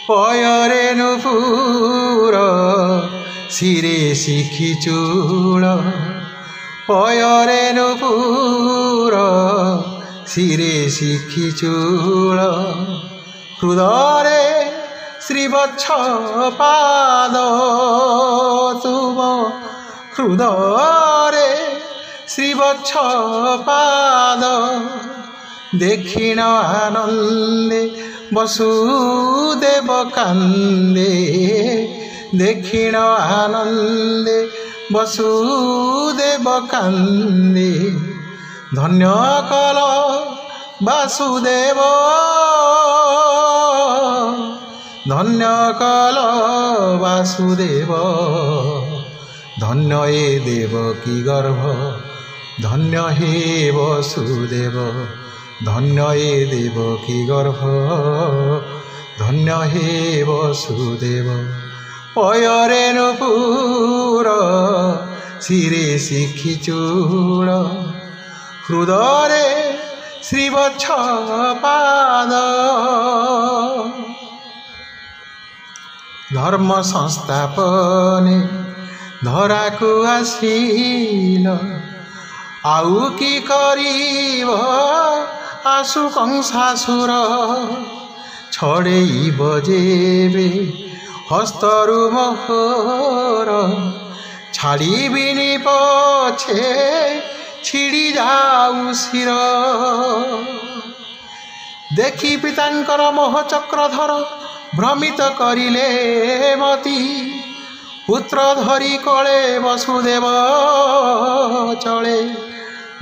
ପୟରେ ନୂପୁର ଶିରେ ଶିଖି ଚୂଳ ପୟରେ ନୂପୁର ଶିରେ ଶିଖି ଚୂଳ ହୃଦୟରେ ଶ୍ରୀବତ୍ସ ପାଦ ତୁମ ହୃଦୟରେ ଶ୍ରୀବତ୍ସ ପାଦ ଦେଖିଣ ଆନନ୍ଦେ ବସୁଦେବ କାନ୍ଦେ ଦେଖିଣ ଆନନ୍ଦେ ବସୁଦେବ କାନ୍ଦେ ଧନ୍ୟ କଲ ବାସୁଦେବ ଧନ୍ୟ କଲ ବାସୁଦେବ ଧନ୍ୟ ଏ ଦେବକୀ ଗର୍ଭ ଧନ୍ୟ ହେ ବସୁଦେବ ଧନ୍ୟ ଏ ଦେବକୀ ଗର୍ଭ ଧନ୍ୟ ହେ ବସୁଦେବ ପୟରେ ନୂପୁର ଶିରେ ଶିଖି ଚୂଳ ହୃଦୟରେ ଶ୍ରୀବତ୍ସ ପାଦ ଧର୍ମ ସଂସ୍ଥାପନେ ଧରାକୁ ଆସିଲ ଆଉ କି କରିବ ଆସୁ କଂସାସୁର ଛଡ଼େଇବ ଯେବେ ହସ୍ତରୁ ମୋହର ଛାଡ଼ିବିନି ପଛେ ଛିଡ଼ି ଯାଉ ଶିର ଦେଖି ପିତାଙ୍କର ମୋହଚକ୍ରଧର ଭ୍ରମିତ କରିଲେ ମତି ପୁତ୍ର ଧରି କଳେ ବସୁଦେବ ଚଳେ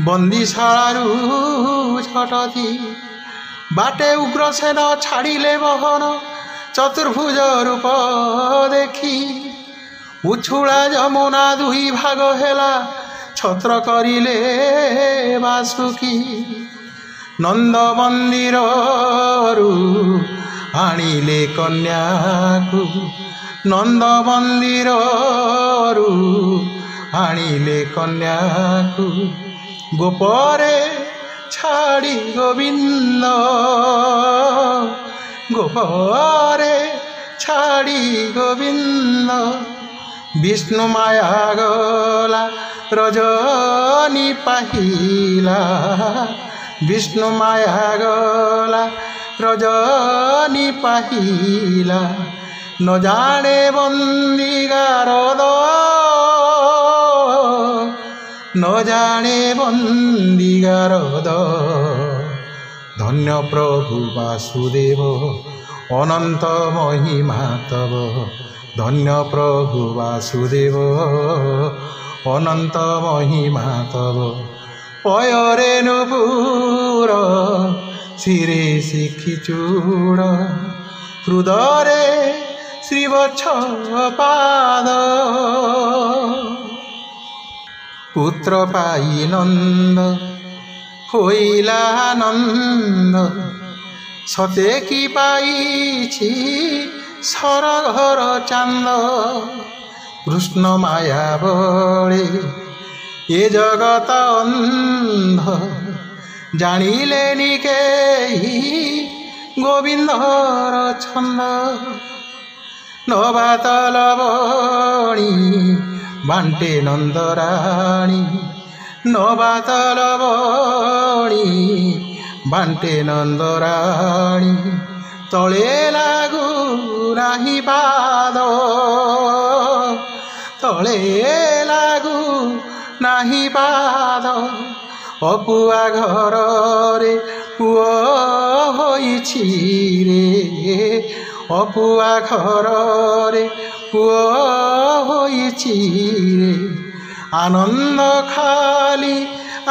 ବନ୍ଦୀଶାଳାରୁ ଛଟତି ବାଟେ ଉଗ୍ରସେନ ଛାଡ଼ିଲେ ବହନ ଚତୁର୍ଭୁଜ ରୂପ ଦେଖି ଉଛୁଳା ଯମୁନା ଦୁଇ ଭାଗ ହେଲା ଛତ୍ର କରିଲେ ବାସୁକି ନନ୍ଦ ମନ୍ଦିରରୁ ଆଣିଲେ କନ୍ୟାକୁ ନନ୍ଦ ମନ୍ଦିରରୁ ଆଣିଲେ କନ୍ୟାକୁ ଗୋପରେ ଛାଡ଼ି ଗୋବିନ୍ଦ ଗୋପରେ ଛାଡ଼ି ଗୋବିନ୍ଦ ବିଷ୍ଣୁ ମାୟା ଗଲା ରଜନୀ ପାହିଲା ବିଷ୍ଣୁ ମାୟା ଗଲା ରଜନୀ ପାହିଲା ନ ଜାଣେ ବନ୍ଦୀଗାରଦ ନ ଜାଣେ ବନ୍ଦୀଗାରଦ ଧନ୍ୟ ପ୍ରଭୁ ବାସୁଦେବ ଅନନ୍ତ ମହିମା ତବ ଧନ୍ୟ ପ୍ରଭୁ ବାସୁଦେବ ଅନନ୍ତ ମହିମା ତବ ପୟରେ ନୂପୁର ଶିରେ ଶିଖି ଚୂଳ ହୃଦୟରେ ଶ୍ରୀବତ୍ସ ପାଦ ପୁତ୍ର ପାଇ ନନ୍ଦ ହୋଇଲା ଆନନ୍ଦ ସତେ କି ପାଇଛି ସରଘର ଚାନ୍ଦ କୃଷ୍ଣ ମାୟା ବଳେ ଏ ଜଗତ ଅନ୍ଧ ଜାଣିଲେନି କେହି ଗୋବିନ୍ଦର ଛନ୍ଦ ନବାତଲ ବଣି ବାଣ୍ଟେ ନନ୍ଦରାଣୀ ନବାତଲ ବଣି ବାଣ୍ଟେ ନନ୍ଦରାଣୀ ତଳେ ଲାଗୁ ନାହିଁ ପାଦ ତଳେ ଲାଗୁ ନାହିଁ ପାଦ ଅପୁଆ ଘରରେ ପୁଅ ହୋଇଛି ରେ ଅପୁଆ ଘରରେ ପୁଅ ହୋଇଛି ରେ ଆନନ୍ଦ ଖାଲି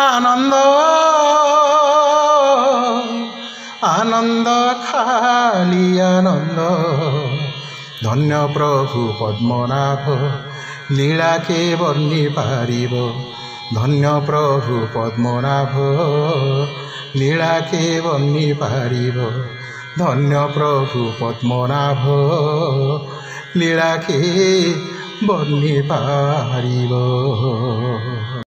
ଆନନ୍ଦ ଆନନ୍ଦ ଖାଲି ଆନନ୍ଦ ଧନ୍ୟ ପ୍ରଭୁ ପଦ୍ମନାଭ ଲୀଳା କେ ବର୍ଣ୍ଣି ପାରିବ ଧନ୍ୟ ପ୍ରଭୁ ପଦ୍ମନାଭ ଲୀଳା କେ ବର୍ଣ୍ଣି ପାରିବ ଧନ୍ୟ ପ୍ରଭୁ ପଦ୍ମନାଭ ଲୀଳା କେ ବର୍ଣ୍ଣି ପାରିବ।